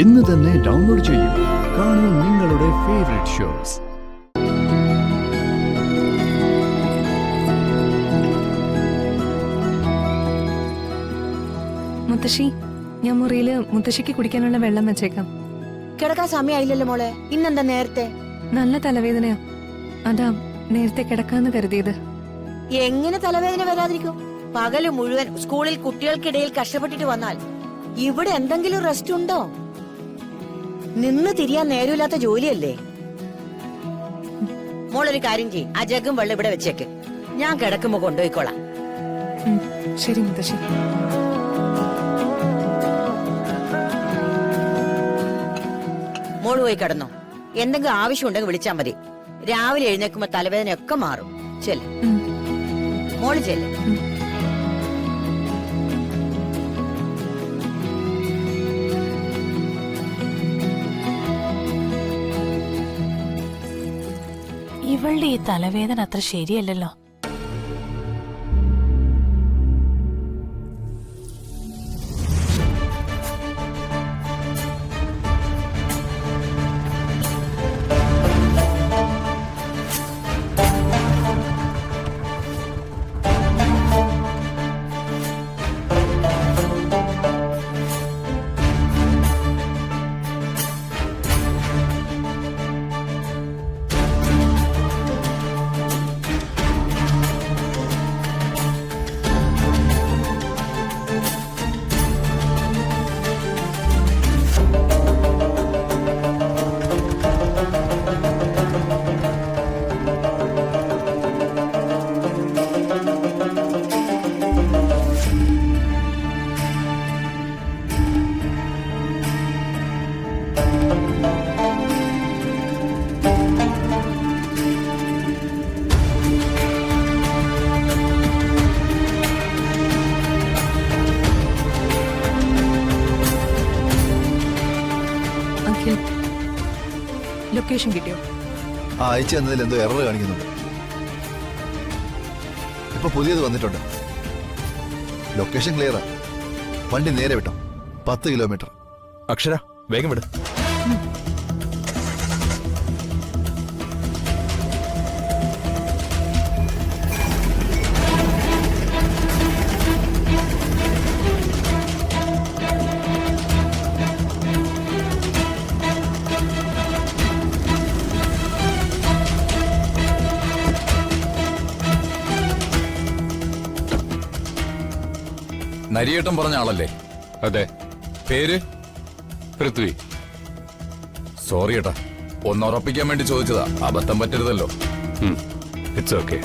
ഇന്ന് തന്നെ ഡൗൺലോഡ് ചെയ്യൂ. കാണൂ നിങ്ങളുടെ ഫേവറേറ്റ് ഷോസ്. മുത്തശ്ശി, ഞാൻ മുറിയില് മുത്തശ്ശിക്ക് കുടിക്കാനുള്ള വെള്ളം വെച്ചേക്കാം. കിടക്കാൻ സമയമായില്ലല്ലോ മോളെ. ഇന്നെന്താ നേരത്തെ? നല്ല തലവേദനയാ, അതാ നേരത്തെ കിടക്കാന്ന് കരുതിയത്. എങ്ങനെ തലവേദന വരാതിരിക്കും? പകല് മുഴുവൻ സ്കൂളിൽ കുട്ടികൾക്കിടയിൽ കഷ്ടപ്പെട്ടിട്ട് വന്നാൽ ഇവിടെ എന്തെങ്കിലും റെസ്റ്റ് ഉണ്ടോ? നിന്ന് തിരിയാൻ നേരമില്ലാത്ത ജോലിയല്ലേ. മോളൊരു കാര്യം ചെയ്യും, ആ ജഗും വെള്ളം ഇവിടെ വെച്ചേക്ക്. ഞാൻ കിടക്കുമ്പോ കൊണ്ടുപോയിക്കോളാം. ശരി മുത്തശ്ശി. മോള് പോയി കിടന്നോ. എന്തെങ്കിലും ആവശ്യമുണ്ടെങ്കിൽ വിളിച്ചാൽ മതി. രാവിലെ എഴുന്നേക്കുമ്പോ തലവേദനയൊക്കെ മാറും. ചെല്ല് മോള് ചെല്ല്. ഇവളുടെ ഈ തലവേദന അത്ര ശരിയല്ലല്ലോ. ലൊക്കേഷൻ കിട്ടിയോ? അയച്ചു തന്നതിൽ എന്തോ എറർ കാണിക്കുന്നുണ്ട്. ഇപ്പൊ പുതിയത് വന്നിട്ടുണ്ട്. ലൊക്കേഷൻ ക്ലിയറാ. വണ്ടി നേരെ വിട്ടോ. 10 കിലോമീറ്റർ. അക്ഷര, വേഗം വിട്. നരിയേട്ടൻ പറഞ്ഞ ആളല്ലേ? അതെ. പേര്? പൃഥ്വി. സോറി ഏട്ടാ, ഒന്നുറപ്പിക്കാൻ വേണ്ടി ചോദിച്ചതാ. അബദ്ധം പറ്റരുതല്ലോ. It's okay.